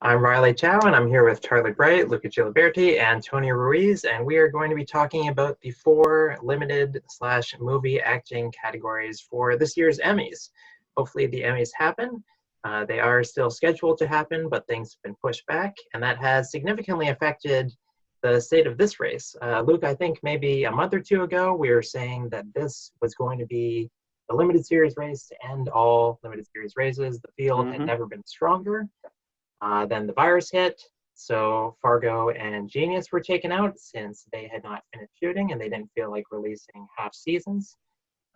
I'm Riley Chow, and I'm here with Charlie Bright, Luca Giliberti, and Tony Ruiz, and we are going to be talking about the four limited/movie acting categories for this year's Emmys. Hopefully the Emmys happen. They are still scheduled to happen, but things have been pushed back, and that has significantly affected the state of this race. Luke, I think maybe a month or two ago, we were saying that this was going to be the limited series race to end all limited series races. The field had never been stronger. Then the virus hit, so Fargo and Genius were taken out since they had not finished shooting and they didn't feel like releasing half seasons.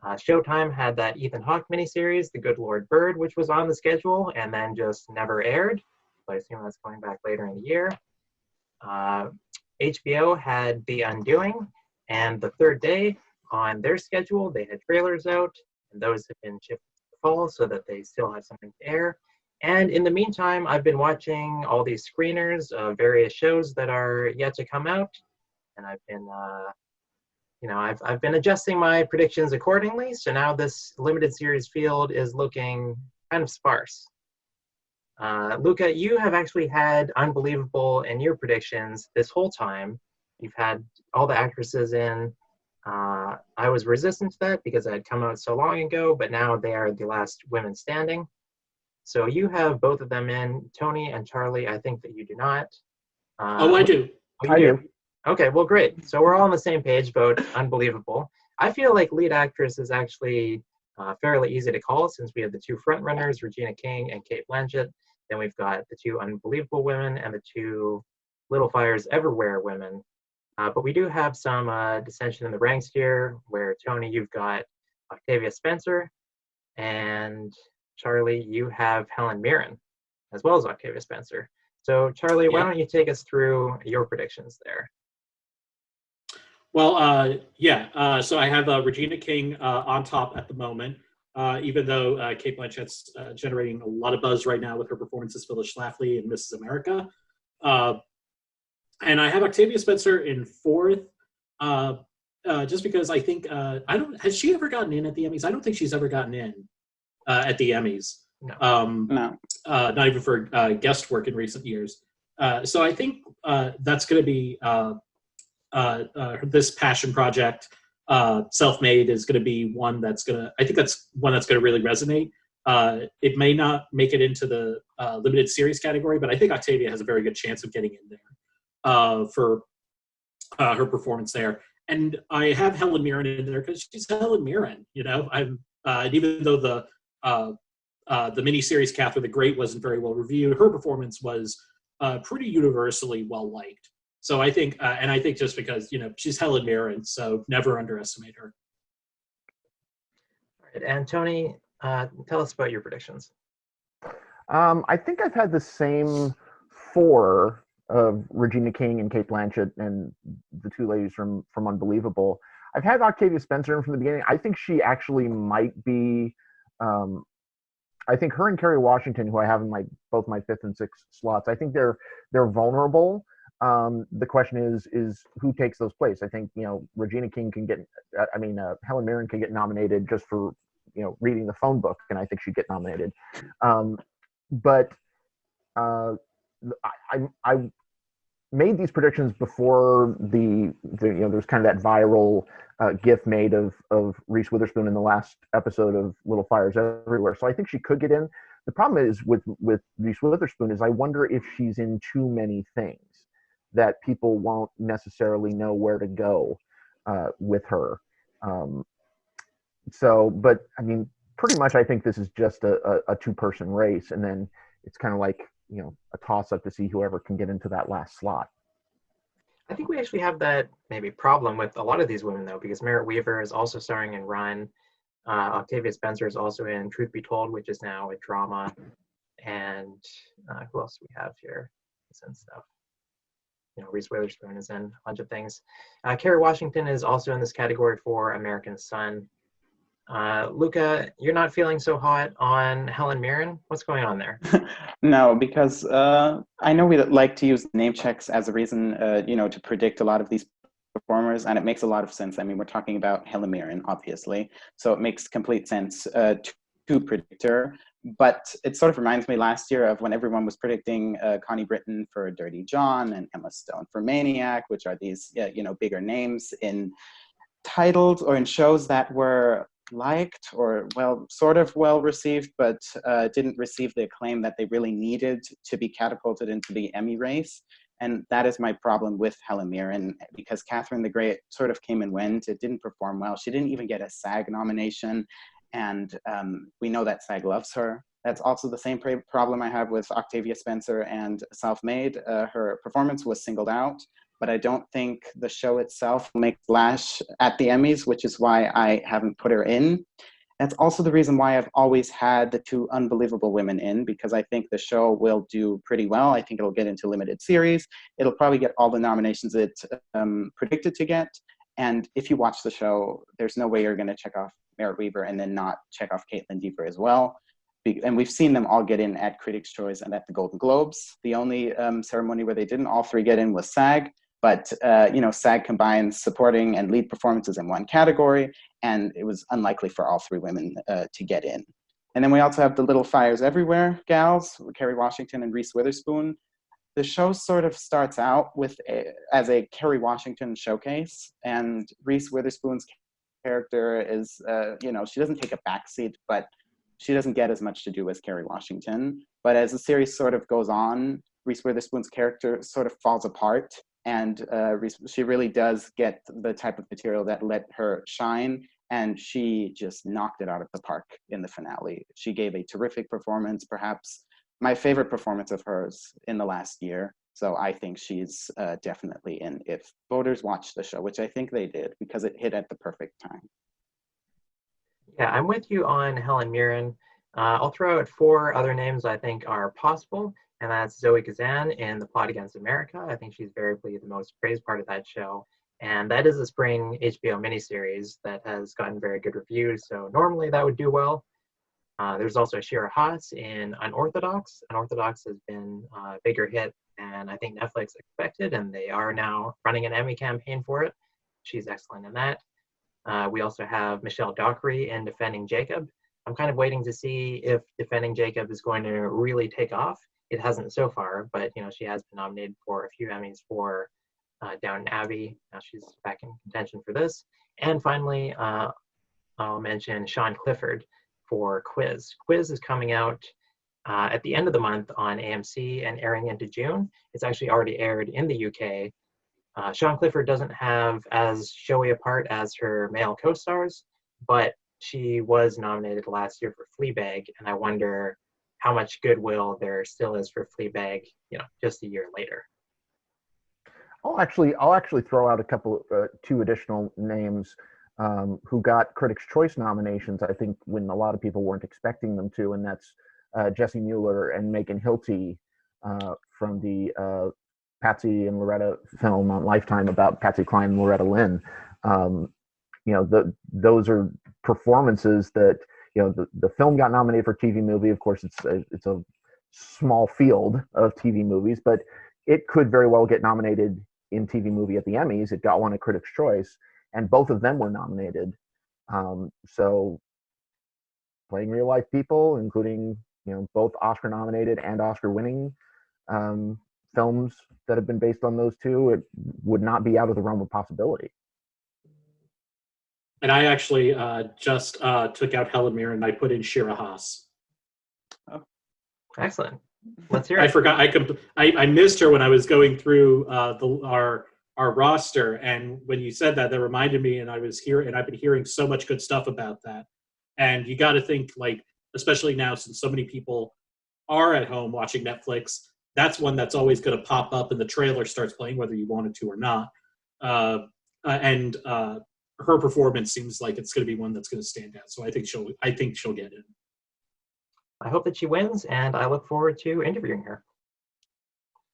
Showtime had that Ethan Hawke miniseries, The Good Lord Bird, which was on the schedule and then just never aired. So I assume that's going back later in the year. HBO had The Undoing and The Third Day on their schedule. They had trailers out, and those have been shifted to fall so that they still have something to air. And in the meantime, I've been watching all these screeners of various shows that are yet to come out, and I've been, I've been adjusting my predictions accordingly. So now this limited series field is looking kind of sparse. Luca, you have actually had Unbelievable in your predictions this whole time. You've had all the actresses in. I was resistant to that because it had come out so long ago, but now they are the last women standing. So you have both of them in. Tony and Charlie, I think that you do not. I do. I do. Okay, well, great. So we're all on the same page about Unbelievable. I feel like lead actress is actually fairly easy to call since we have the two frontrunners, Regina King and Cate Blanchett. Then we've got the two Unbelievable women and the two Little Fires Everywhere women. But we do have some dissension in the ranks here, where Tony, you've got Octavia Spencer, and Charlie, you have Helen Mirren, as well as Octavia Spencer. So, Charlie, why don't you take us through your predictions there? Well, so I have Regina King on top at the moment, even though Cate Blanchett's generating a lot of buzz right now with her performance as Phyllis Schlafly in Mrs. America. And I have Octavia Spencer in fourth, just because I think, has she ever gotten in at the Emmys? I don't think she's ever gotten in at the Emmys. No. Not even for guest work in recent years. So I think that's going to be this passion project, Self-Made, is going to be one that's going to, I think that's one that's going to really resonate. It may not make it into the limited series category, but I think Octavia has a very good chance of getting in there for her performance there. And I have Helen Mirren in there because she's Helen Mirren, and even though the miniseries Catherine the Great wasn't very well reviewed, her performance was pretty universally well liked. So I think, and I think just because she's Helen Mirren, so never underestimate her. All right, and Tony, tell us about your predictions. I think I've had the same four of Regina King and Cate Blanchett and the two ladies from Unbelievable. I've had Octavia Spencer in from the beginning. I think she actually might be. I think her and Kerry Washington, who I have in both my fifth and sixth slots, I think they're vulnerable. The question is who takes those places. I think Regina King can get. Helen Mirren can get nominated just for reading the phone book, and I think she'd get nominated. But I made these predictions before there's kind of that viral GIF made of Reese Witherspoon in the last episode of Little Fires Everywhere. So I think she could get in. The problem is with Reese Witherspoon is I wonder if she's in too many things that people won't necessarily know where to go with her. But I mean, pretty much I think this is just a two-person race, and then it's kind of like a toss-up to see whoever can get into that last slot. I think we actually have that maybe problem with a lot of these women, though, because Merritt Wever is also starring in Run. Octavia Spencer is also in Truth Be Told, which is now a drama. And who else do we have here? And stuff. Reese Witherspoon is in a bunch of things. Kerry Washington is also in this category for American Son. Luca, you're not feeling so hot on Helen Mirren. What's going on there? No, because I know we like to use name checks as a reason, to predict a lot of these performers, and it makes a lot of sense. I mean, we're talking about Helen Mirren, obviously, so it makes complete sense to predict her. But it sort of reminds me last year of when everyone was predicting Connie Britton for Dirty John and Emma Stone for Maniac, which are these bigger names in titles or in shows that were liked or sort of well received, but didn't receive the acclaim that they really needed to be catapulted into the Emmy race. And that is my problem with Helen Mirren, because Catherine the Great sort of came and went. It didn't perform well. She didn't even get a SAG nomination. And we know that SAG loves her. That's also the same problem I have with Octavia Spencer and Self-Made. Her performance was singled out, but I don't think the show itself will make splash at the Emmys, which is why I haven't put her in. That's also the reason why I've always had the two unbelievable women in, because I think the show will do pretty well. I think it'll get into limited series. It'll probably get all the nominations it's predicted to get. And if you watch the show, there's no way you're going to check off Merritt Wever and then not check off Caitlin Dever as well. And we've seen them all get in at Critics' Choice and at the Golden Globes. The only ceremony where they didn't all three get in was SAG. But, SAG combines supporting and lead performances in one category, and it was unlikely for all three women to get in. And then we also have the Little Fires Everywhere gals, Kerry Washington and Reese Witherspoon. The show sort of starts out as a Kerry Washington showcase, and Reese Witherspoon's character is, she doesn't take a backseat, but she doesn't get as much to do as Kerry Washington. But as the series sort of goes on, Reese Witherspoon's character sort of falls apart. And she really does get the type of material that let her shine, and she just knocked it out of the park in the finale. She gave a terrific performance, perhaps my favorite performance of hers in the last year. So I think she's definitely in if voters watch the show, which I think they did, because it hit at the perfect time. Yeah, I'm with you on Helen Mirren. I'll throw out 4 other names I think are possible. And that's Zoe Kazan in The Plot Against America. I think she's variably the most praised part of that show. And that is a spring HBO miniseries that has gotten very good reviews. So normally that would do well. There's also Shira Haas in Unorthodox. Unorthodox has been a bigger hit than I think Netflix expected, and they are now running an Emmy campaign for it. She's excellent in that. We also have Michelle Dockery in Defending Jacob. I'm kind of waiting to see if Defending Jacob is going to really take off. It hasn't so far, but she has been nominated for a few Emmys for Downton Abbey. Now she's back in contention for this. And finally, I'll mention Sean Clifford for Quiz. Quiz is coming out at the end of the month on AMC and airing into June. It's actually already aired in the UK. Sean Clifford doesn't have as showy a part as her male co-stars, but she was nominated last year for Fleabag, and I wonder how much goodwill there still is for Fleabag, just a year later. I'll actually throw out a couple, 2 additional names who got Critics' Choice nominations, I think, when a lot of people weren't expecting them to, and that's Jessie Mueller and Megan Hilty from the Patsy and Loretta film on Lifetime about Patsy Cline and Loretta Lynn. Those are performances that, the film got nominated for TV movie. Of course, it's a small field of TV movies, but it could very well get nominated in TV movie at the Emmys. It got one at Critics' Choice, and both of them were nominated. So playing real life people, including, both Oscar nominated and Oscar winning films that have been based on those two, it would not be out of the realm of possibility. And I actually just took out Helen Mirren and I put in Shira Haas. Oh, excellent. Let's hear it. I forgot. I missed her when I was going through our roster, and when you said that reminded me. And I've been hearing so much good stuff about that. And you got to think, especially now since so many people are at home watching Netflix, that's one that's always going to pop up, and the trailer starts playing whether you want it to or not. Her performance seems like it's going to be one that's going to stand out. So I think she'll get in. I hope that she wins, and I look forward to interviewing her.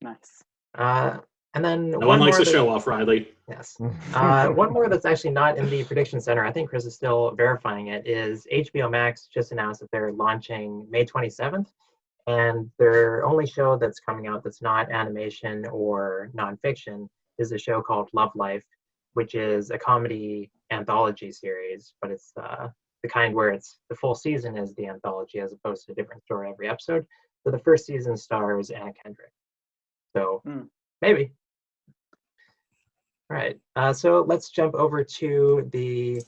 Nice. And then no one likes to show off, Riley. Yes. One more that's actually not in the prediction center, I think Chris is still verifying it, is HBO Max just announced that they're launching May 27th. And their only show that's coming out that's not animation or nonfiction is a show called Love Life, which is a comedy anthology series, but it's the kind where it's the full season is the anthology as opposed to a different story every episode. So the first season stars Anna Kendrick. So maybe. All right. So let's jump over to the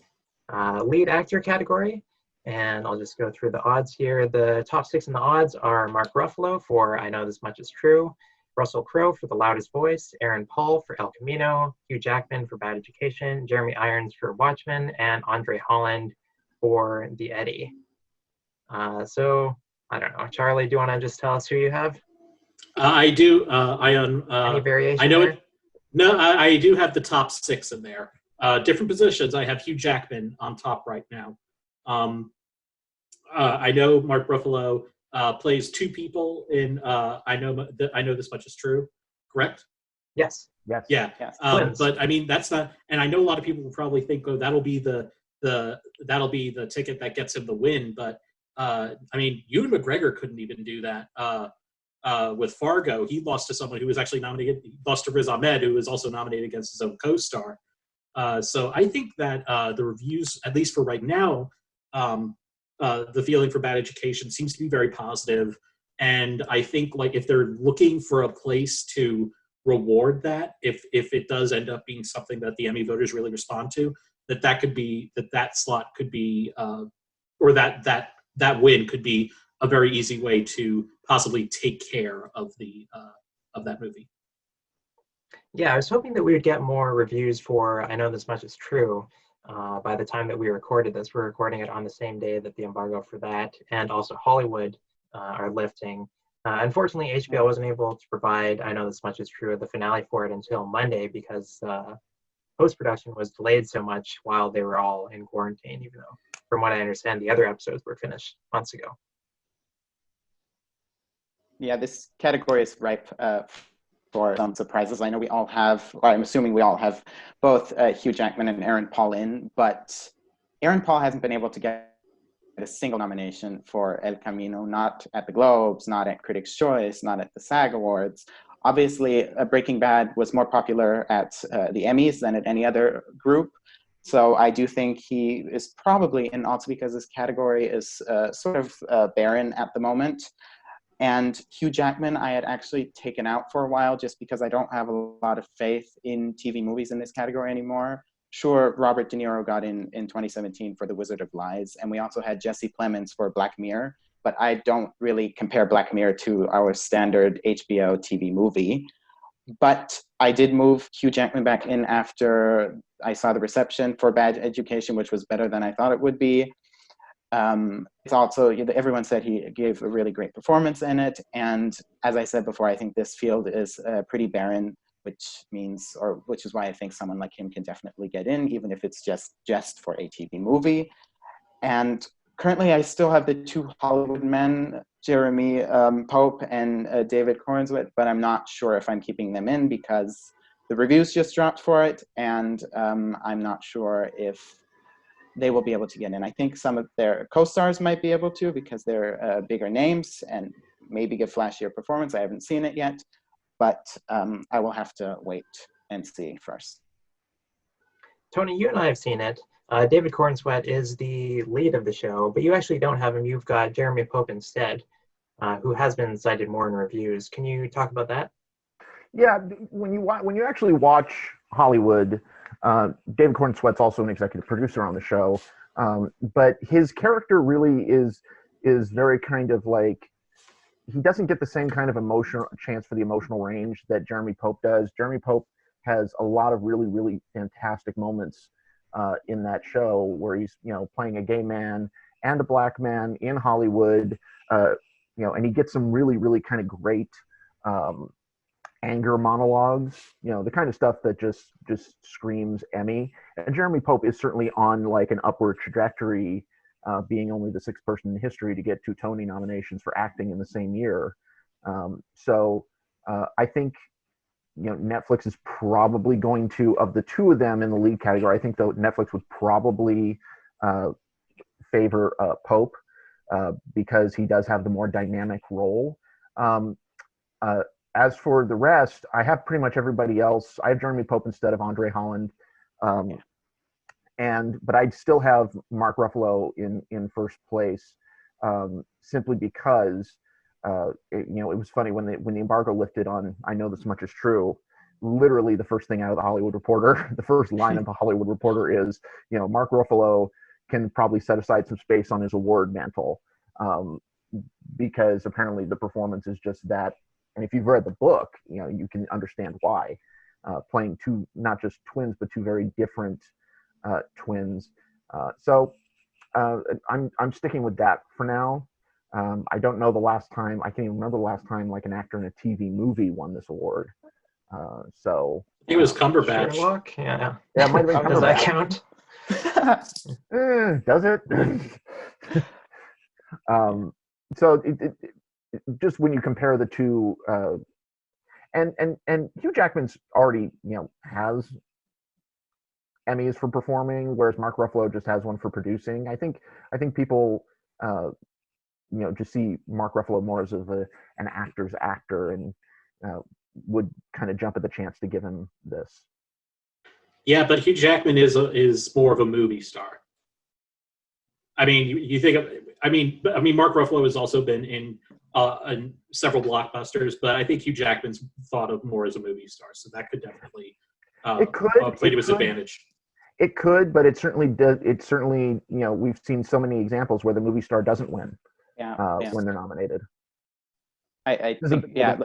lead actor category. And I'll just go through the odds here. The top 6 in the odds are Mark Ruffalo for I Know This Much Is True, Russell Crowe for The Loudest Voice, Aaron Paul for El Camino, Hugh Jackman for Bad Education, Jeremy Irons for Watchmen, and Andre Holland for The Eddie. So, I don't know. Charlie, do you want to just tell us who you have? I do. Any variation I know there? it. No, I do have the top 6 in there. Different positions. I have Hugh Jackman on top right now. I know Mark Ruffalo plays 2 people in I Know This Much Is True. Correct? Yes. Yes. Yeah. Yes. But I mean, that's not. And I know a lot of people will probably think, oh, that'll be the ticket that gets him the win. But I mean, Ewan McGregor couldn't even do that. With Fargo, he lost to someone who was actually nominated. He lost to Riz Ahmed, who was also nominated against his own co-star. So I think that the reviews, at least for right now, the feeling for Bad Education seems to be very positive. And I think like if they're looking for a place to reward that, if it does end up being something that the Emmy voters really respond to, that could be that slot could be or that win could be a very easy way to possibly take care of that movie. Yeah, I was hoping that we would get more reviews for I Know This Much Is True by the time that we recorded this. We're recording it on the same day that the embargo for that and also Hollywood are lifting. Unfortunately, HBO wasn't able to provide I Know This Much Is True, the finale for it until Monday because post-production was delayed so much while they were all in quarantine, even though, from what I understand, the other episodes were finished months ago. Yeah, this category is ripe for some surprises. I know we all have, or I'm assuming we all have both Hugh Jackman and Aaron Paul in, but Aaron Paul hasn't been able to get a single nomination for El Camino, not at the Globes, not at Critics' Choice, not at the SAG Awards. Obviously, Breaking Bad was more popular at the Emmys than at any other group. So I do think he is probably, and also because this category is sort of barren at the moment. And Hugh Jackman, I had actually taken out for a while just because I don't have a lot of faith in TV movies in this category anymore. Sure, Robert De Niro got in 2017 for The Wizard of Lies, and we also had Jesse Plemons for Black Mirror, but I don't really compare Black Mirror to our standard HBO TV movie. But I did move Hugh Jackman back in after I saw the reception for Bad Education, which was better than I thought it would be. It's also, everyone said he gave a really great performance in it. And as I said before, I think this field is pretty barren, which is why I think someone like him can definitely get in, even if it's just for a TV movie. And currently I still have the 2 Hollywood men, Jeremy Pope and David Cornswet, but I'm not sure if I'm keeping them in because the reviews just dropped for it. And I'm not sure if they will be able to get in. I think some of their co-stars might be able to because they're bigger names and maybe give flashier performance. I haven't seen it yet, but I will have to wait and see first. Tony, you and I have seen it. David Cornswet is the lead of the show, but you actually don't have him. You've got Jeremy Pope instead, who has been cited more in reviews. Can you talk about that? Yeah, when you actually watch Hollywood, David Cornswet's also an executive producer on the show, but his character really is very kind of like, he doesn't get the same kind of chance for the emotional range that Jeremy Pope does. Jeremy Pope has a lot of really, really fantastic moments in that show where he's playing a gay man and a black man in Hollywood, and he gets some really, really kind of great anger monologues, the kind of stuff that just screams Emmy. And Jeremy Pope is certainly on like an upward trajectory, being only the 6th person in history to get 2 Tony nominations for acting in the same year. So I think Netflix is probably going to, of the 2 of them in the lead category, I think though Netflix would probably favor Pope because he does have the more dynamic role. As for the rest, I have pretty much everybody else. I have Jeremy Pope instead of Andre Holland. but I'd still have Mark Ruffalo in first place, simply because it was funny when the embargo lifted on I Know This Much Is True. Literally, the first thing out of the Hollywood Reporter, the first line of the Hollywood Reporter is, Mark Ruffalo can probably set aside some space on his award mantle, because apparently the performance is just that. And if you've read the book, you can understand why. Playing two, not just twins, but two very different twins. So I'm sticking with that for now. I don't know the last time. I can't even remember the last time like an actor in a TV movie won this award. So I think it was Cumberbatch. Sherlock, yeah. Yeah, it might have been Does that Cumberbatch. count? Does it? So it just when you compare the two, and Hugh Jackman's already has Emmys for performing, whereas Mark Ruffalo just has one for producing. I think people just see Mark Ruffalo more as an actor's actor, and would kind of jump at the chance to give him this. Yeah, but Hugh Jackman is more of a movie star. I mean, you think of, I mean, Mark Ruffalo has also been in several blockbusters, but I think Hugh Jackman's thought of more as a movie star, so that could definitely play to his advantage. It could, but it certainly does. It certainly, we've seen so many examples where the movie star doesn't win when they're nominated. I think, yeah.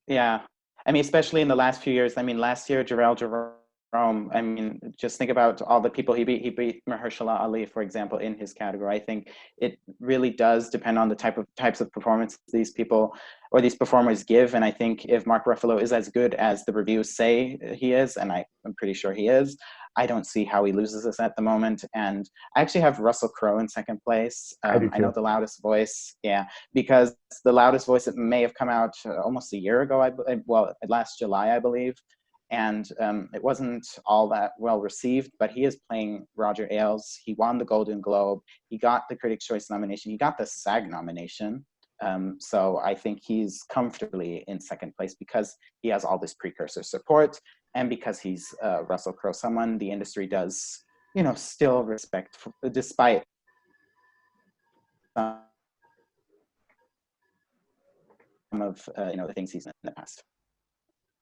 Yeah. I mean, especially in the last few years. I mean, last year, Jarrell Jerome, I mean, just think about all the people he beat. He beat Mahershala Ali, for example, in his category. I think it really does depend on the types of performances these people or these performers give. And I think if Mark Ruffalo is as good as the reviews say he is, and I'm pretty sure he is, I don't see how he loses this at the moment. And I actually have Russell Crowe in second place. I know The Loudest Voice, because The Loudest Voice, it may have come out almost a year ago, last July, I believe. And it wasn't all that well received, but he is playing Roger Ailes. He won the Golden Globe. He got the Critics' Choice nomination. He got the SAG nomination. So I think he's comfortably in second place because he has all this precursor support, and because he's Russell Crowe, someone the industry does, still respect, despite some of the things he's done in the past.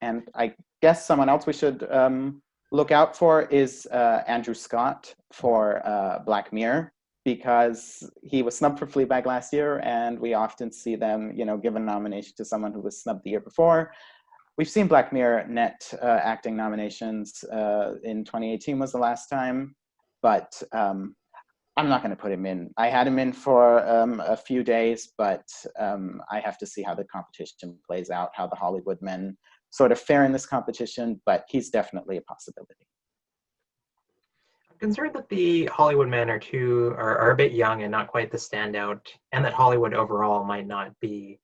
And I guess someone else we should look out for is Andrew Scott for Black Mirror, because he was snubbed for Fleabag last year, and we often see them, give a nomination to someone who was snubbed the year before. We've seen Black Mirror net acting nominations in 2018 was the last time, but I'm not going to put him in. I had him in for a few days, but I have to see how the competition plays out, how the Hollywood men sort of fare in this competition, but he's definitely a possibility. I'm concerned that the Hollywood men are a bit young and not quite the standout, and that Hollywood overall might not be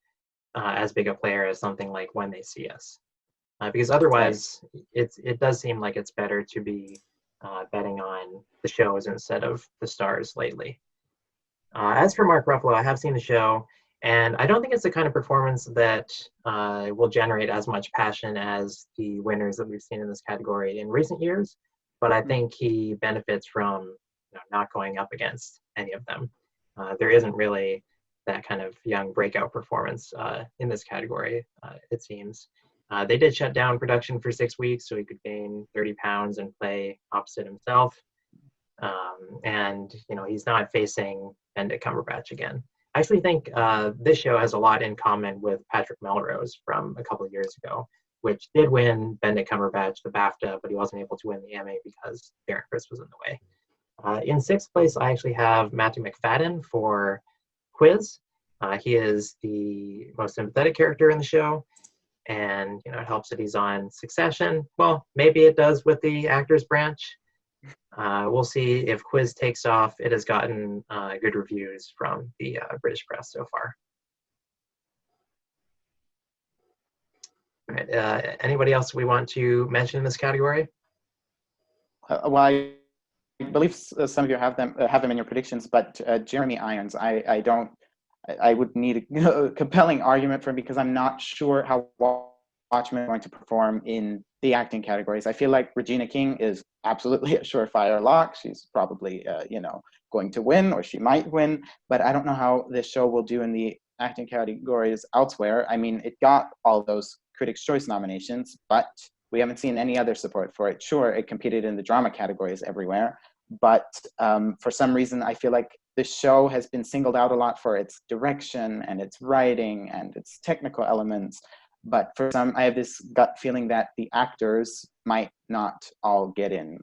as big a player as something like When They See Us. Because otherwise, it does seem like it's better to be betting on the shows instead of the stars lately. As for Mark Ruffalo, I have seen the show, and I don't think it's the kind of performance that will generate as much passion as the winners that we've seen in this category in recent years. But I think he benefits from not going up against any of them. There isn't really that kind of young breakout performance in this category, it seems. They did shut down production for 6 weeks so he could gain 30 pounds and play opposite himself. And he's not facing Benedict Cumberbatch again. I actually think this show has a lot in common with Patrick Melrose from a couple of years ago, which did win Benedict Cumberbatch the BAFTA, but he wasn't able to win the Emmy because Darren Criss was in the way. In sixth place, I actually have Matthew McFadden for Quiz. He is the most sympathetic character in the show, and it helps that he's on Succession. Well, maybe it does with the actors branch. We'll see if Quiz takes off. It has gotten good reviews from the British press so far. All right, anybody else we want to mention in this category? Well, I believe some of you have them in your predictions, but Jeremy Irons, I would need a compelling argument for him because I'm not sure how Watchmen are going to perform in the acting categories. I feel like Regina King is absolutely a surefire lock. She's probably, going to win, or she might win, but I don't know how this show will do in the acting categories elsewhere. I mean, it got all those Critics' Choice nominations, but we haven't seen any other support for it. Sure, it competed in the drama categories everywhere, but for some reason, I feel like the show has been singled out a lot for its direction and its writing and its technical elements. But for some, I have this gut feeling that the actors might not all get in.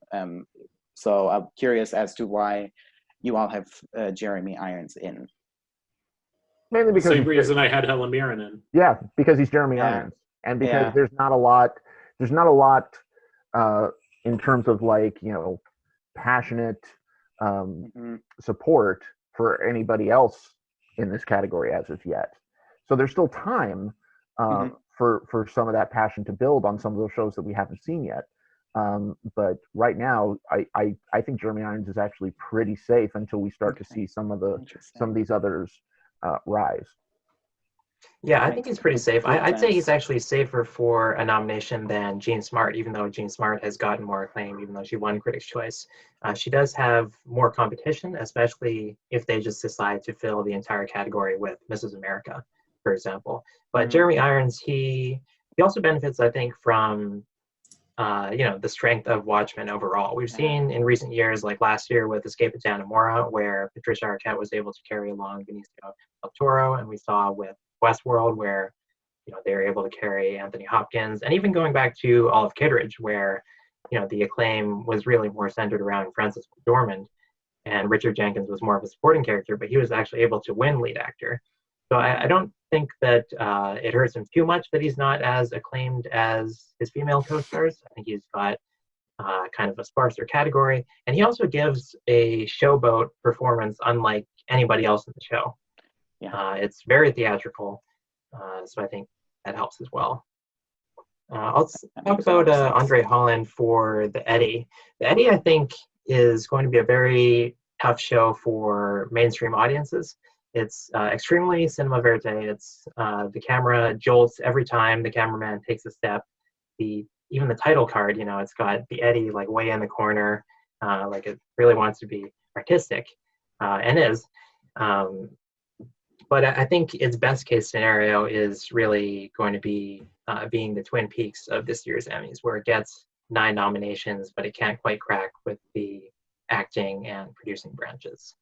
So I'm curious as to why you all have Jeremy Irons in. Mainly because Same reason I had Helen Mirren in. Yeah, because he's Jeremy Irons, and because there's not a lot in terms of passionate support for anybody else in this category as of yet. So there's still time for some of that passion to build on some of those shows that we haven't seen yet. But right now, I think Jeremy Irons is actually pretty safe until we start to see some of these others rise. Yeah, I think he's pretty safe. I'd say he's actually safer for a nomination than Jean Smart, even though Jean Smart has gotten more acclaim, even though she won Critics' Choice. She does have more competition, especially if they just decide to fill the entire category with Mrs. America, for example. But Jeremy Irons, he also benefits, I think, from the strength of Watchmen overall. We've seen in recent years, like last year with Escape at Dannemora, where Patricia Arquette was able to carry along Benicio del Toro, and we saw with Westworld, where they were able to carry Anthony Hopkins, and even going back to Olive Kitteridge, where the acclaim was really more centered around Francis McDormand, and Richard Jenkins was more of a supporting character, but he was actually able to win lead actor. So I don't think that it hurts him too much that he's not as acclaimed as his female co-stars. I think he's got kind of a sparser category, and he also gives a showboat performance unlike anybody else in the show. It's very theatrical, so I think that helps as well. I'll talk about Andre Holland for the Eddie. The Eddie, I think, is going to be a very tough show for mainstream audiences. It's extremely cinema verite. It's the camera jolts every time the cameraman takes a step. Even the title card, it's got the Eddie like way in the corner, like it really wants to be artistic, and is. But I think its best case scenario is really going to be being the Twin Peaks of this year's Emmys, where it gets 9 nominations, but it can't quite crack with the acting and producing branches.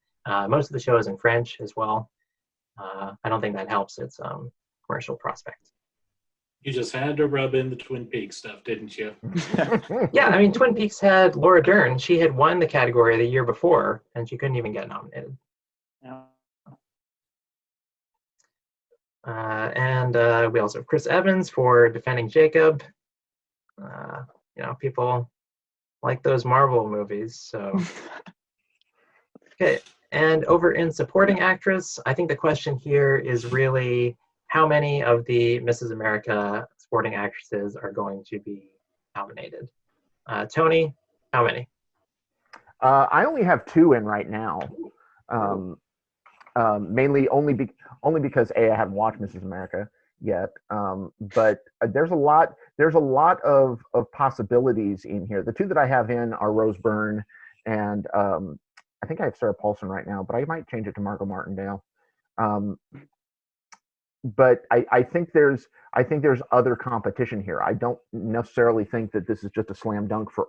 Most of the show is in French as well. I don't think that helps its commercial prospects. You just had to rub in the Twin Peaks stuff, didn't you? Yeah, I mean, Twin Peaks had Laura Dern. She had won the category the year before, and she couldn't even get nominated. And we also have Chris Evans for Defending Jacob. People like those Marvel movies, so. Okay, and over in supporting actress, I think the question here is really how many of the Mrs. America supporting actresses are going to be nominated? Tony, how many? I only have 2 in right now. Mainly only because I haven't watched Mrs. America yet. But there's a lot of possibilities in here. The 2 that I have in are Rose Byrne and I think I have Sarah Paulson right now, but I might change it to Margot Martindale. But I think there's other competition here. I don't necessarily think that this is just a slam dunk for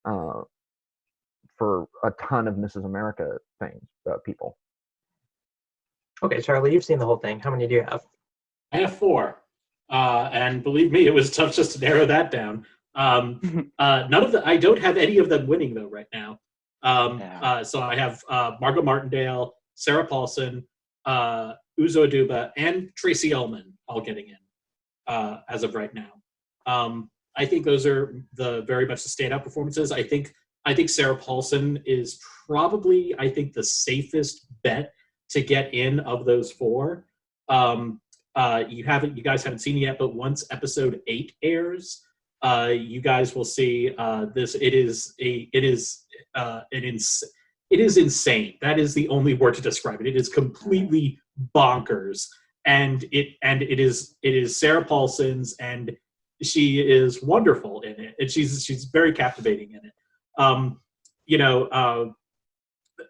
a ton of Mrs. America people. Okay, Charlie, you've seen the whole thing. How many do you have? I have 4. And believe me, it was tough just to narrow that down. I don't have any of them winning though right now. So I have Margot Martindale, Sarah Paulson, Uzo Aduba, and Tracy Ullman all getting in as of right now. I think those are very much the standout performances. I think Sarah Paulson is probably the safest bet to get in of those 4. You guys haven't seen it yet, but once episode 8 airs, you guys will see this. It is insane. That is the only word to describe it. It is completely bonkers it is Sarah Paulson's, and she is wonderful in it, and she's very captivating in it. You know,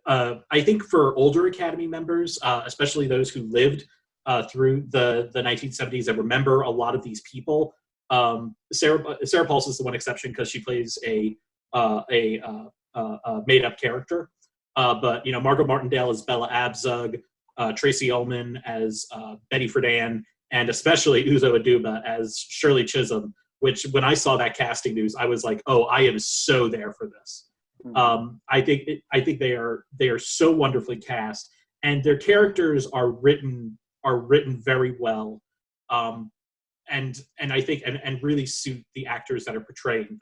I think for older Academy members, especially those who lived through the 1970s and remember a lot of these people, Sarah Paulson is the one exception because she plays a made-up character. But Margot Martindale as Bella Abzug, Tracy Ullman as Betty Friedan, and especially Uzo Aduba as Shirley Chisholm. Which, when I saw that casting news, I was like, "Oh, I am so there for this." I think they are so wonderfully cast, and their characters are written very well, and I think and really suit the actors that are portraying them.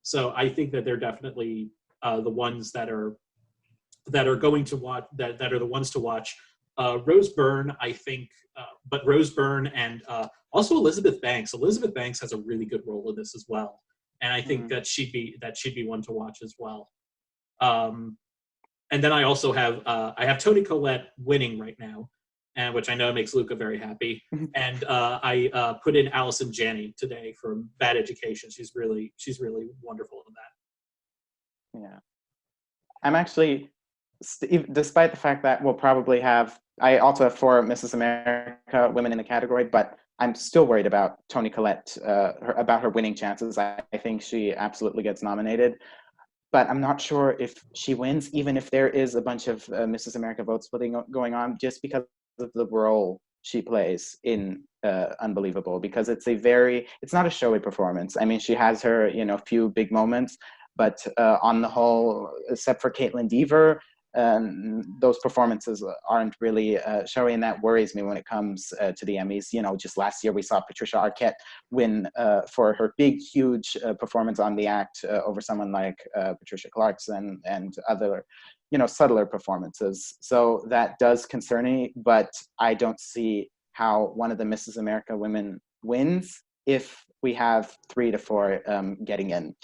So I think that they're definitely the ones that are going to watch that are the ones to watch. Rose Byrne, I think, but Rose Byrne and also Elizabeth Banks. Elizabeth Banks has a really good role in this as well, and I think that she'd be one to watch as well. And then I also have Toni Collette winning right now, and which I know makes Luca very happy. And I put in Allison Janney today from Bad Education. She's really wonderful in that. Yeah, I'm actually, despite the fact that we'll probably have, I also have 4 Mrs. America women in the category, but I'm still worried about Toni Collette, about her winning chances. I think she absolutely gets nominated, but I'm not sure if she wins, even if there is a bunch of Mrs. America vote splitting going on, just because of the role she plays in Unbelievable, because it's not a showy performance. I mean, she has her, few big moments, but on the whole, except for Caitlin Dever, those performances aren't really showy, and that worries me when it comes to the Emmys. Just last year we saw Patricia Arquette win for her big, huge performance on The Act over someone like Patricia Clarkson and other, subtler performances. So that does concern me, but I don't see how one of the Mrs. America women wins if we have 3 to 4 getting in.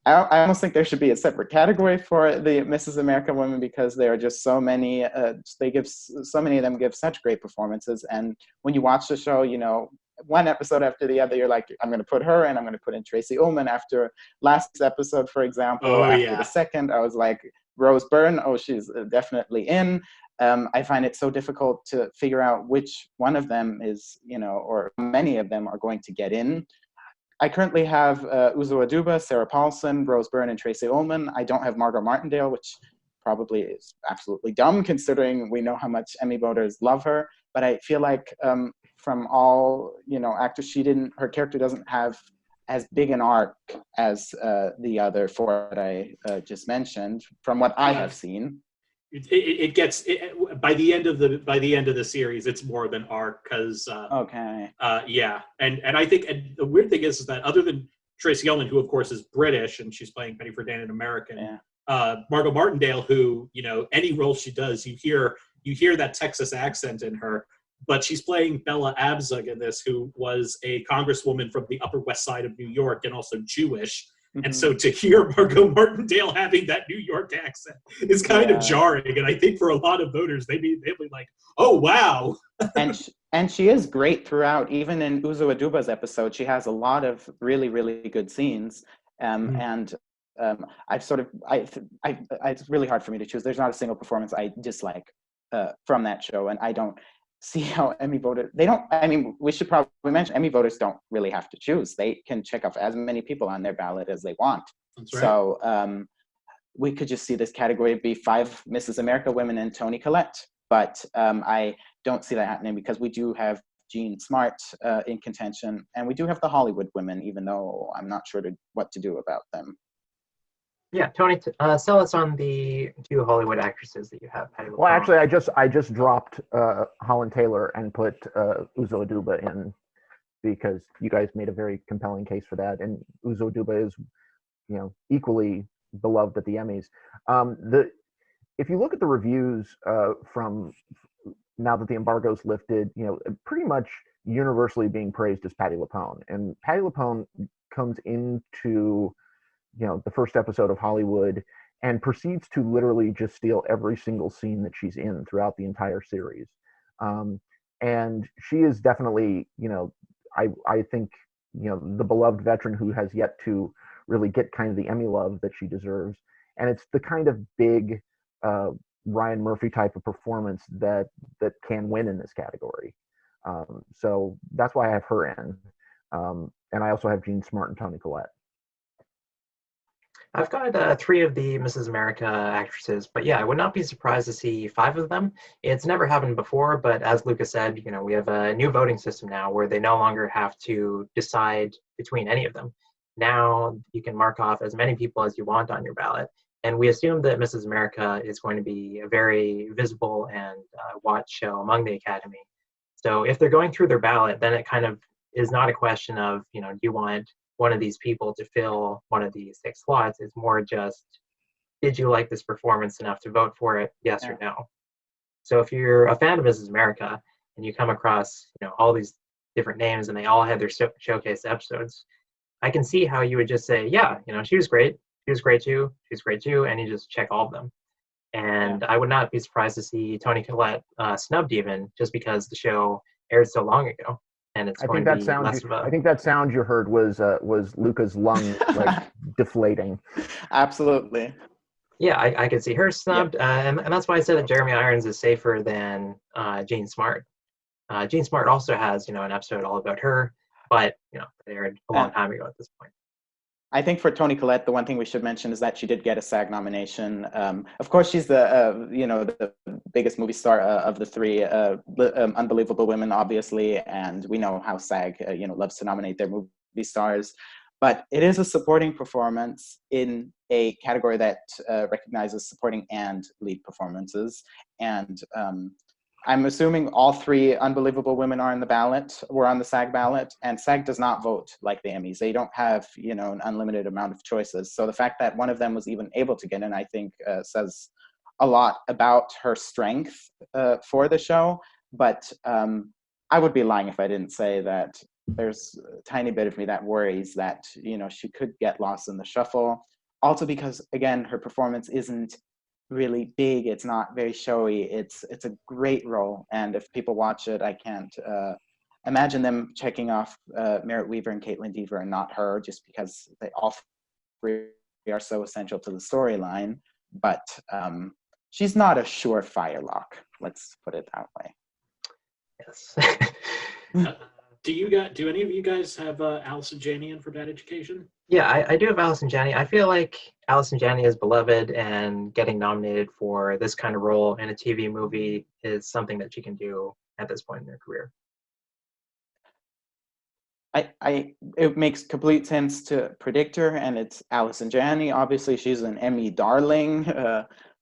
I almost think there should be a separate category for the Mrs. America women, because there are just so many. So many of them give such great performances, and when you watch the show, one episode after the other, you're like, I'm going to put her in. I'm going to put in Tracy Ullman after last episode, for example. After the second, I was like, Rose Byrne. Oh, she's definitely in. I find it so difficult to figure out which one of them is, or many of them are going to get in. I currently have Uzo Aduba, Sarah Paulson, Rose Byrne, and Tracy Ullman. I don't have Margot Martindale, which probably is absolutely dumb considering we know how much Emmy voters love her. But I feel like from all actors, her character doesn't have as big an arc as the other 4 that I just mentioned, from what I have seen. It gets by the end of the series, it's more of an arc because and I think, and the weird thing is that other than Tracy Ullman, who of course is British and she's playing Betty Friedan in American, Margot Martindale, who any role she does, you hear that Texas accent in her, but she's playing Bella Abzug in this, who was a congresswoman from the Upper West Side of New York and also Jewish. And so to hear Margot Martindale having that New York accent is kind of jarring. And I think for a lot of voters, they'll be like, oh, wow. and she is great throughout. Even in Uzo Aduba's episode, she has a lot of really, really good scenes. And it's really hard for me to choose. There's not a single performance I dislike from that show. And I don't see how Emmy voters, we should probably mention Emmy voters don't really have to choose. They can check off as many people on their ballot as they want. That's right. So we could just see this category be 5 Mrs. America women and Toni Collette. But I don't see that happening, because we do have Jean Smart in contention, and we do have the Hollywood women, even though I'm not sure what to do about them. Yeah, Tony, sell us on the 2 Hollywood actresses that you have. Well, actually, I just dropped Holland Taylor and put Uzo Aduba in, because you guys made a very compelling case for that, and Uzo Aduba is, equally beloved at the Emmys. If you look at the reviews from now that the embargo's lifted, pretty much universally being praised as Patti LuPone, and Patti LuPone comes into the first episode of Hollywood and proceeds to literally just steal every single scene that she's in throughout the entire series. and she is definitely, I think, the beloved veteran who has yet to really get kind of the Emmy love that she deserves. And it's the kind of big Ryan Murphy type of performance that can win in this category. So that's why I have her in. And I also have Jean Smart and Toni Collette. I've got 3 of the Mrs. America actresses, but yeah, I would not be surprised to see 5 of them. It's never happened before, but as Luca said, we have a new voting system now where they no longer have to decide between any of them. Now you can mark off as many people as you want on your ballot, and we assume that Mrs. America is going to be a very visible and watched show among the Academy. So if they're going through their ballot, then it kind of is not a question of, do you want one of these people to fill one of these 6 slots. It's more just, did you like this performance enough to vote for it, yes or no? So if you're a fan of Mrs. America and you come across, all these different names and they all had their showcase episodes, I can see how you would just say, yeah, she was great. She was great too. She was great too. And you just check all of them. And I would not be surprised to see Toni Collette snubbed even just because the show aired so long ago. And it's going to be less of a... I think that sound you heard was Luca's lung deflating. Absolutely. Yeah, I could see her snubbed, and that's why I said that Jeremy Irons is safer than Jean Smart. Jean Smart also has an episode all about her, but it aired a long time ago at this point. I think for Toni Collette, the one thing we should mention is that she did get a SAG nomination. Of course, she's the biggest movie star of the 3 Unbelievable Women, obviously, and we know how SAG loves to nominate their movie stars. But it is a supporting performance in a category that recognizes supporting and lead performances, and I'm assuming all 3 Unbelievable Women are on the ballot, were on the SAG ballot, and SAG does not vote like the Emmys. They don't have, an unlimited amount of choices. So the fact that one of them was even able to get in, I think, says a lot about her strength for the show. But I would be lying if I didn't say that there's a tiny bit of me that worries that, she could get lost in the shuffle. Also because, again, her performance isn't really big, it's not very showy, it's a great role, and if people watch it, I can't imagine them checking off Merritt Wever and Caitlin Dever and not her, just because they all 3 are so essential to the storyline. But she's not a surefire lock, let's put it that way. Yes. Do any of you guys have Allison Janney in for Bad Education? Yeah, I do have Allison Janney. I feel like Allison Janney is beloved, and getting nominated for this kind of role in a TV movie is something that she can do at this point in her career. It makes complete sense to predict her, and it's Allison Janney. Obviously, she's an Emmy darling,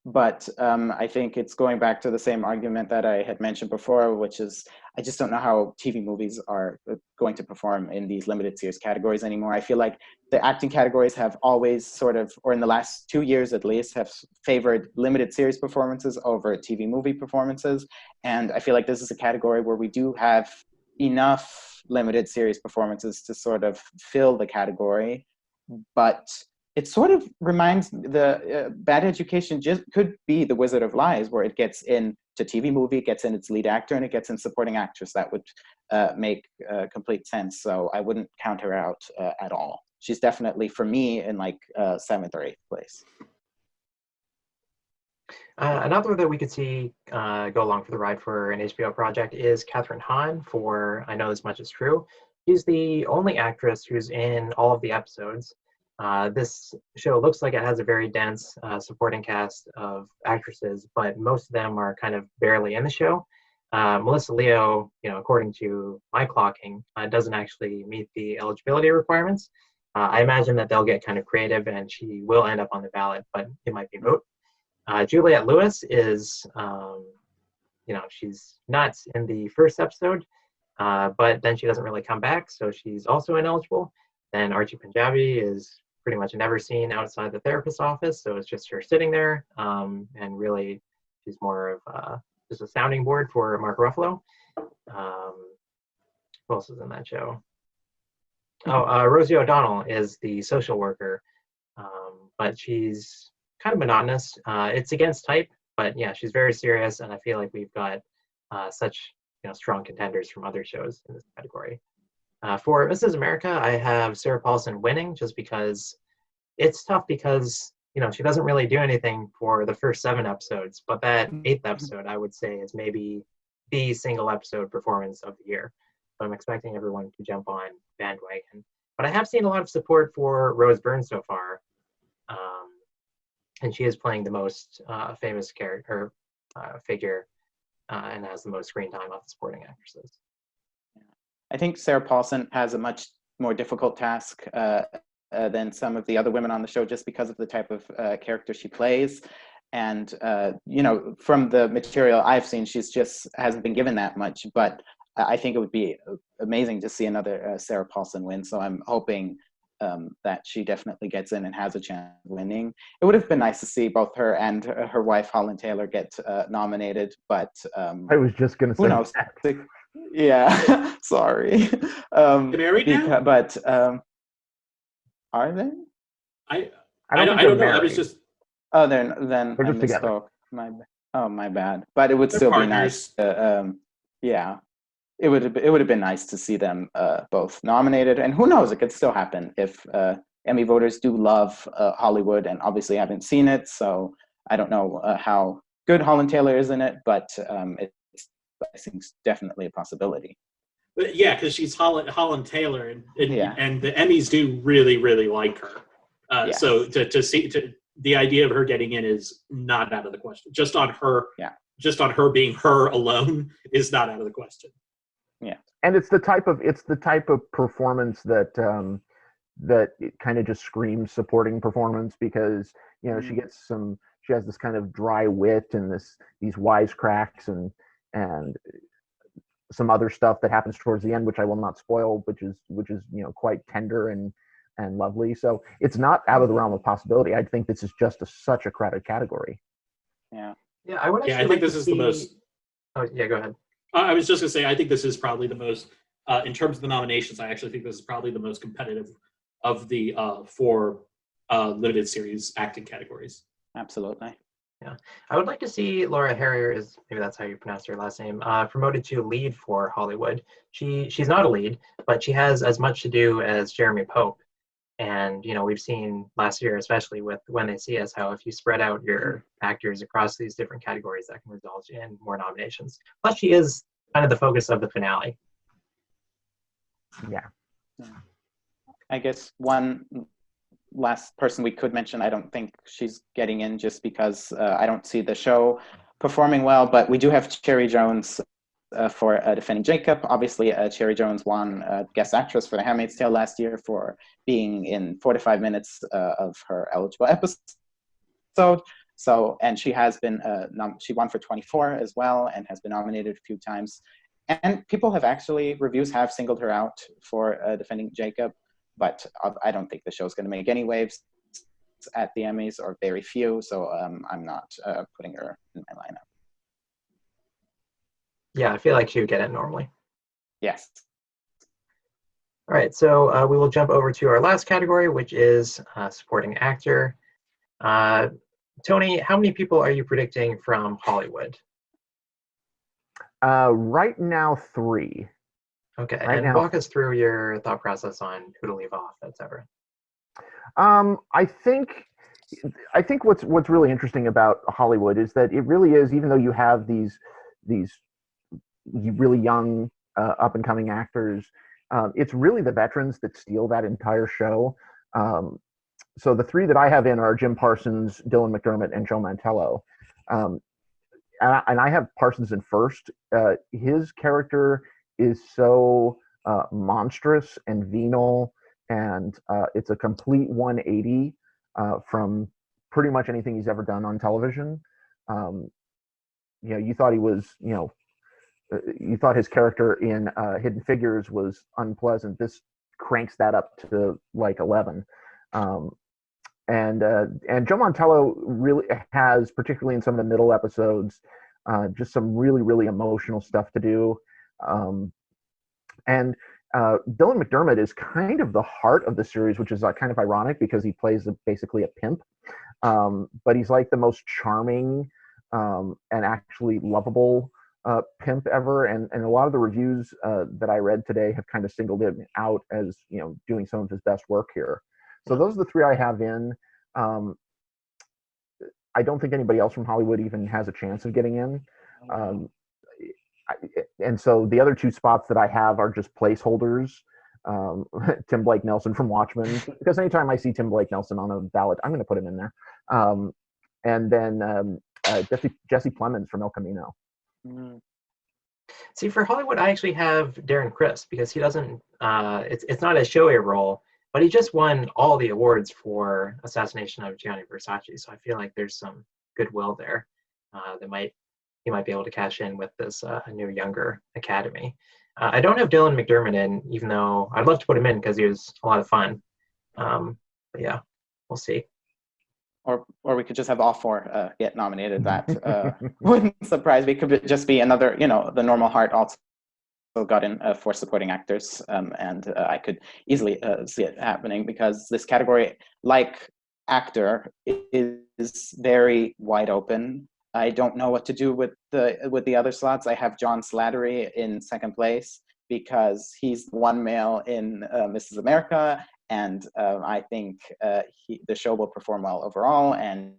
but I think it's going back to the same argument that I had mentioned before, which is I just don't know how TV movies are going to perform in these limited series categories anymore. I feel like the acting categories have always sort of, or in the last 2 years at least, have favored limited series performances over TV movie performances. And I feel like this is a category where we do have enough limited series performances to sort of fill the category, but it sort of reminds the Bad Education just could be The Wizard of Lies, where it gets in to TV movie, it gets in its lead actor, and it gets in supporting actress. That would make complete sense. So I wouldn't count her out at all. She's definitely, for me, in like 7th or 8th place. Another that we could see go along for the ride for an HBO project is Kathryn Hahn for I Know This Much Is True. She's the only actress who's in all of the episodes. This show looks like it has a very dense supporting cast of actresses, but most of them are kind of barely in the show. Melissa Leo, according to my clocking, doesn't actually meet the eligibility requirements. I imagine that they'll get kind of creative and she will end up on the ballot, but it might be moot. Juliette Lewis is, she's nuts in the first episode, but then she doesn't really come back, so she's also ineligible. Then Archie Punjabi is pretty much never seen outside the therapist's office, so it's just her sitting there, and really she's more of just a sounding board for Mark Ruffalo. Who else is in that show? Rosie O'Donnell is the social worker, but she's kind of monotonous. It's against type, but yeah, she's very serious, and I feel like we've got such strong contenders from other shows in this category. For Mrs. America, I have Sarah Paulson winning just because it's tough because she doesn't really do anything for the first 7 episodes, but that 8th episode I would say is maybe the single episode performance of the year. So I'm expecting everyone to jump on bandwagon. But I have seen a lot of support for Rose Byrne so far, and she is playing the most famous character figure and has the most screen time of the supporting actresses. I think Sarah Paulson has a much more difficult task than some of the other women on the show, just because of the type of character she plays. And from the material I've seen, she's just hasn't been given that much. But I think it would be amazing to see another Sarah Paulson win. So I'm hoping that she definitely gets in and has a chance of winning. It would have been nice to see both her and her wife Holland Taylor get nominated, but I was just going to say who knows? Yeah, sorry. Married now? But are they? I don't know. I was just. Oh, then I just together. Misspoke. My bad. But it would They're still partners. be nice. Yeah, it would have been nice to see them both nominated. And who knows? It could still happen if Emmy voters do love Hollywood, and obviously haven't seen it. So I don't know how good Holland Taylor is in it, but I think it's definitely a possibility. But yeah, because she's Holland Taylor, and the Emmys do really, really like her. Yes. So the idea of her getting in is not out of the question. Just on her being her alone is not out of the question. Yeah, and it's the type of performance that that it kind of just screams supporting performance, because she has this kind of dry wit and these wisecracks and some other stuff that happens towards the end, which I will not spoil, which is quite tender and lovely. So it's not out of the realm of possibility. I think this is just such a crowded category. Yeah. Yeah, I would. I think this is the most. Oh yeah, go ahead. I was just gonna say, I think this is probably the most, in terms of the nominations, I actually think this is probably the most competitive of the 4 limited series acting categories. Absolutely. Yeah, I would like to see Laura Harrier, maybe that's how you pronounce her last name, promoted to lead for Hollywood. She's not a lead, but she has as much to do as Jeremy Pope. And we've seen last year, especially with When They See Us, how if you spread out your actors across these different categories, that can result in more nominations. Plus, she is kind of the focus of the finale. Yeah. I guess one last person we could mention, I don't think she's getting in just because I don't see the show performing well, but we do have Cherry Jones for defending Jacob. Obviously, Cherry Jones won Guest Actress for The Handmaid's Tale last year for being in 4 to 5 minutes of her eligible episode. So, and she has been, she won for 24 as well, and has been nominated a few times. And reviews have singled her out for defending Jacob, but I don't think the show's going to make any waves at the Emmys, or very few. So I'm not putting her in my lineup. Yeah, I feel like she would get it normally. Yes. All right, so we will jump over to our last category, which is supporting actor. Tony, how many people are you predicting from Hollywood? Right now, 3. Okay, right and now, walk us through your thought process on who to leave off, etc. I think what's really interesting about Hollywood is that it really is, even though you have these really young up and coming actors, it's really the veterans that steal that entire show. So the 3 that I have in are Jim Parsons, Dylan McDermott, and Joe Mantello. And I have Parsons in first. His character is so monstrous and venal, and it's a complete 180 from pretty much anything he's ever done on television. You thought he was, you thought his character in Hidden Figures was unpleasant. This cranks that up to like 11. And Joe Mantello really has, particularly in some of the middle episodes, just some really, really emotional stuff to do. And Dylan McDermott is kind of the heart of the series, which is kind of ironic because he plays basically a pimp. But he's like the most charming and actually lovable pimp ever, and a lot of the reviews that I read today have kind of singled him out as doing some of his best work here. So those are the three I have in. I don't think anybody else from Hollywood even has a chance of getting in. And so the other two spots that I have are just placeholders. Tim Blake Nelson from Watchmen, because anytime I see Tim Blake Nelson on a ballot, I'm going to put him in there. And then Jesse Plemons from El Camino. See, for Hollywood, I actually have Darren Criss, because he doesn't. It's not a showy role, but he just won all the awards for Assassination of Gianni Versace. So I feel like there's some goodwill there that he might be able to cash in with this new younger Academy. I don't have Dylan McDermott in, even though I'd love to put him in because he was a lot of fun. But yeah, we'll see. Or we could just have all four get nominated. That wouldn't surprise me. It could just be another, the Normal Heart also got in 4 supporting actors, and I could easily see it happening, because this category, like actor, is very wide open. I don't know what to do with the other slots. I have John Slattery in second place because he's one male in Mrs. America, and I think the show will perform well overall, and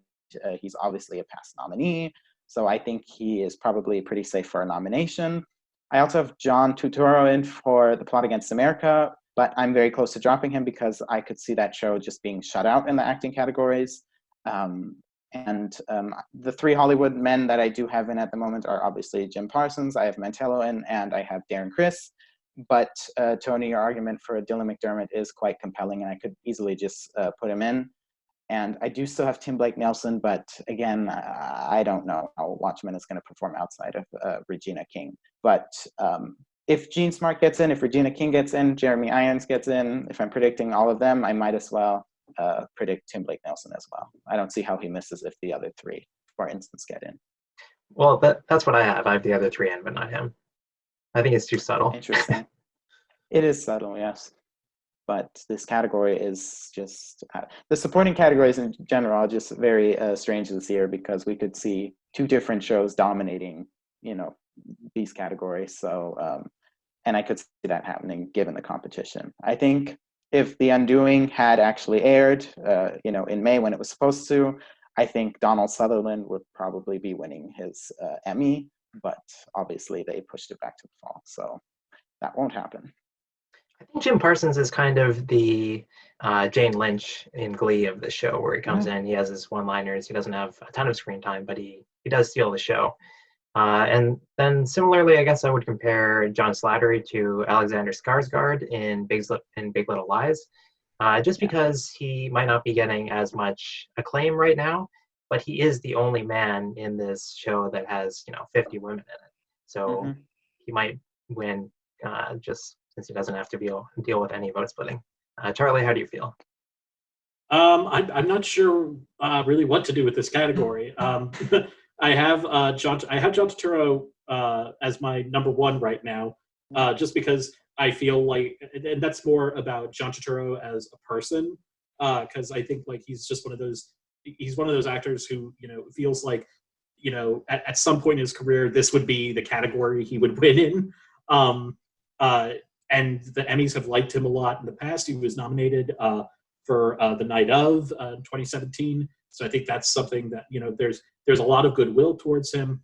he's obviously a past nominee, so I think he is probably pretty safe for a nomination. I also have John Turturro in for The Plot Against America, but I'm very close to dropping him because I could see that show just being shut out in the acting categories. And the 3 Hollywood men that I do have in at the moment are obviously Jim Parsons, I have Mantello in, and I have Darren Criss. But Tony, your argument for Dylan McDermott is quite compelling, and I could easily just put him in. And I do still have Tim Blake Nelson, but again, I don't know how Watchmen is going to perform outside of Regina King. But if Gene Smart gets in, if Regina King gets in, Jeremy Irons gets in, if I'm predicting all of them, I might as well predict Tim Blake Nelson as well. I don't see how he misses if the other 3, for instance, get in. Well, that's what I have. I have the other 3 in, but not him. I think it's too subtle. Interesting. It is subtle, yes. But this category is just the supporting categories in general are just very strange this year, because we could see 2 different shows dominating, these categories. So, and I could see that happening given the competition. I think if The Undoing had actually aired, in May when it was supposed to, I think Donald Sutherland would probably be winning his Emmy, but obviously they pushed it back to the fall, so that won't happen. I think Jim Parsons is kind of the Jane Lynch in Glee of the show, where he comes in, he has his one-liners, he doesn't have a ton of screen time, but he does steal the show. And then similarly, I guess I would compare John Slattery to Alexander Skarsgård in Big Little Lies, just because he might not be getting as much acclaim right now, but he is the only man in this show that has 50 women in it. So he might win just since he doesn't have to deal with any vote splitting. Charlie, how do you feel? I'm not sure really what to do with this category. I have John Turturro as my number 1 right now, just because I feel like, and that's more about John Turturro as a person, because I think like he's just one of those actors who feels like at some point in his career this would be the category he would win in. And the Emmys have liked him a lot in the past. He was nominated for The Night Of in 2017. So I think that's something that there's a lot of goodwill towards him.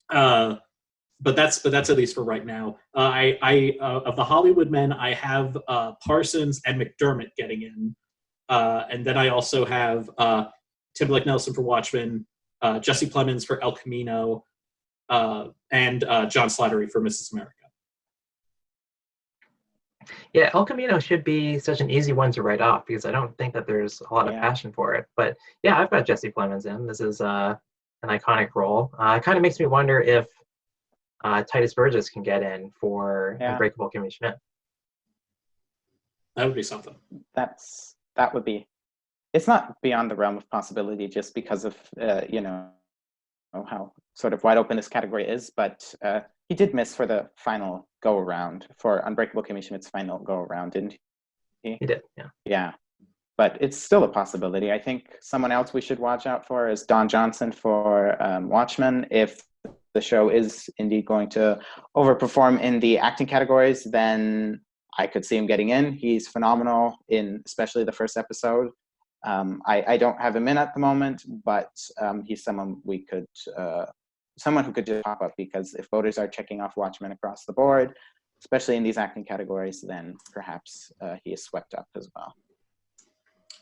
But that's at least for right now. I of the Hollywood men, I have Parsons and McDermott getting in, and then I also have Tim Blake Nelson for Watchmen, Jesse Plemons for El Camino, and John Slattery for Mrs. America. Yeah, El Camino should be such an easy one to write off, because I don't think that there's a lot of passion for it. But yeah, I've got Jesse Plemons in. This is an iconic role. It kind of makes me wonder if Titus Burgess can get in for Unbreakable Kimmy Schmidt. That would be something. That would be. It's not beyond the realm of possibility, just because of how sort of wide open this category is. But he did miss for the final go around, for Unbreakable Kimmy Schmidt's final go around, didn't he? He did, yeah. Yeah, but it's still a possibility. I think someone else we should watch out for is Don Johnson for Watchmen. If the show is indeed going to overperform in the acting categories, then I could see him getting in. He's phenomenal in especially the first episode. I don't have him in at the moment, but he's someone someone who could just pop up, because if voters are checking off Watchmen across the board, especially in these acting categories, then perhaps he is swept up as well.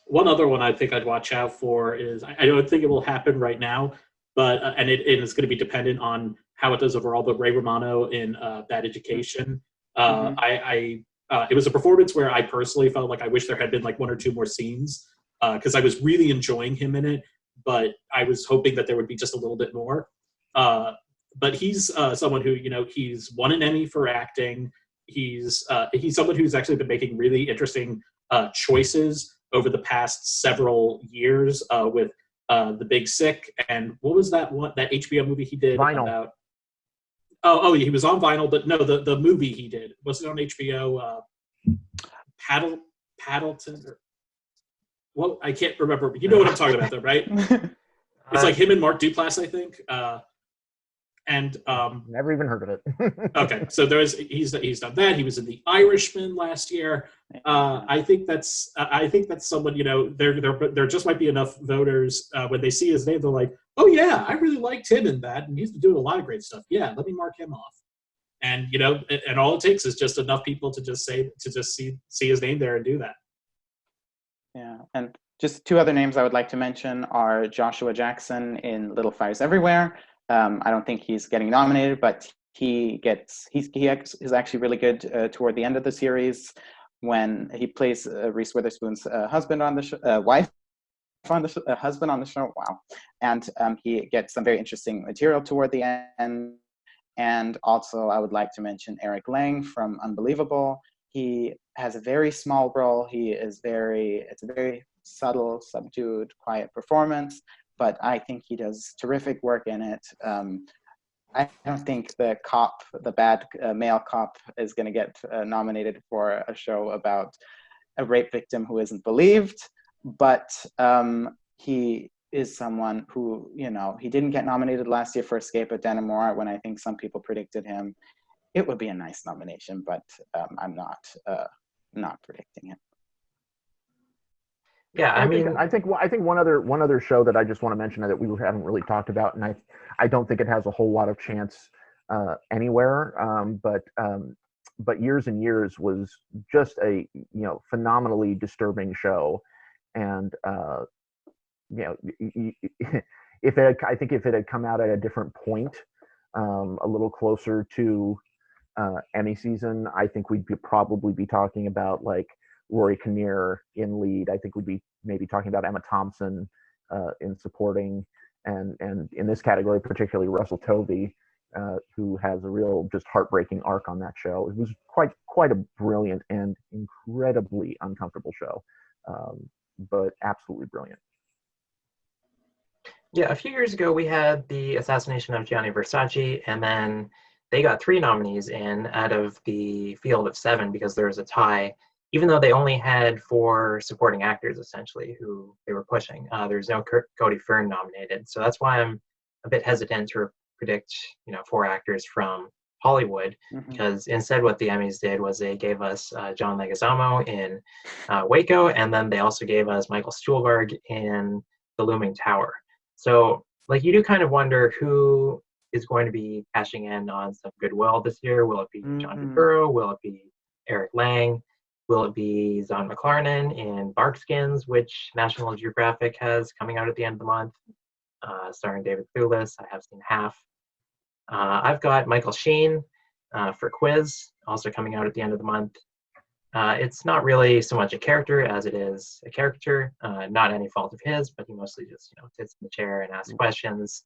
One other one I think I'd watch out for is, I don't think it will happen right now, but and it's going to be dependent on how it does overall. But Ray Romano in Bad Education, it was a performance where I personally felt like I wish there had been like one or two more scenes, because I was really enjoying him in it, but I was hoping that there would be just a little bit more. But he's someone who, he's won an Emmy for acting. He's someone who's actually been making really interesting choices over the past several years with The Big Sick, and what was that HBO movie he did Vinyl. about? Oh, he was on Vinyl, but no, the movie he did, was it on HBO? Paddleton? Well, I can't remember. But you know what I'm talking about, though, right? It's like him and Mark Duplass, I think. Never even heard of it. Okay, so he's done that. He was in The Irishman last year. I think that's someone, there just might be enough voters when they see his name, they're like, oh yeah, I really liked him in that, and he's been doing a lot of great stuff. Yeah, let me mark him off. And and all it takes is just enough people to just see his name there and do that. Yeah, and just two other names I would like to mention are Joshua Jackson in Little Fires Everywhere. I don't think he's getting nominated, but he is actually really good toward the end of the series when he plays Reese Witherspoon's husband on the show, wife on the husband on the show. Wow, and he gets some very interesting material toward the end. And also, I would like to mention Eric Lang from Unbelievable. He has a very small role. It's a very subtle, subdued, quiet performance, but I think he does terrific work in it. I don't think the bad male cop is going to get nominated for a show about a rape victim who isn't believed, but he is someone who, he didn't get nominated last year for Escape at Dannemora when I think some people predicted him. It would be a nice nomination, but I'm not predicting it. Yeah, I think one other show that I just want to mention that we haven't really talked about, and I don't think it has a whole lot of chance anywhere, but Years and Years was just a phenomenally disturbing show, and if it had come out at a different point, a little closer to Emmy season, I think we'd probably be talking about like Rory Kinnear in lead. I think we'd be maybe talking about Emma Thompson in supporting, and in this category, particularly Russell Tovey, who has a real just heartbreaking arc on that show. It was quite a brilliant and incredibly uncomfortable show, but absolutely brilliant. Yeah, a few years ago we had the assassination of Gianni Versace, and then they got 3 nominees in out of the field of 7 because there was a tie, even though they only had 4 supporting actors essentially who they were pushing. There's no Cody Fern nominated, so that's why I'm a bit hesitant to predict 4 actors from Hollywood, because instead what the Emmys did was they gave us John Leguizamo in Waco, and then they also gave us Michael Stuhlbarg in The Looming Tower. So like you do kind of wonder who is going to be cashing in on some goodwill this year. Will it be John Turturro? Will it be Eric Lang? Will it be Zahn McClarnon in Barkskins, which National Geographic has coming out at the end of the month, starring David Thewlis? I have seen half. I've got Michael Sheen for Quiz, also coming out at the end of the month. It's not really so much a character as it is a caricature, not any fault of his, but he mostly just sits in the chair and asks questions.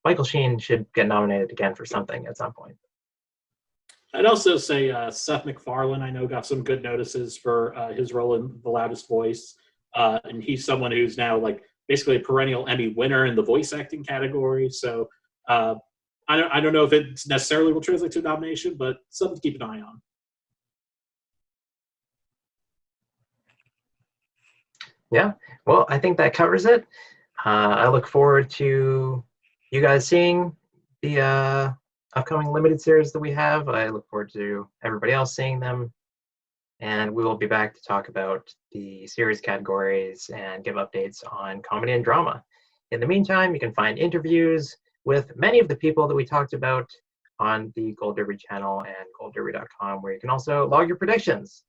Michael Sheen should get nominated again for something at some point. I'd also say Seth MacFarlane, I know, got some good notices for his role in The Loudest Voice, and he's someone who's now like basically a perennial Emmy winner in the voice acting category. So I don't know if it necessarily will translate to a nomination, but something to keep an eye on. Yeah, well, I think that covers it. I look forward to you guys seeing the upcoming limited series that we have. I look forward to everybody else seeing them. And we will be back to talk about the series categories and give updates on comedy and drama. In the meantime, you can find interviews with many of the people that we talked about on the Gold Derby channel and goldderby.com, where you can also log your predictions.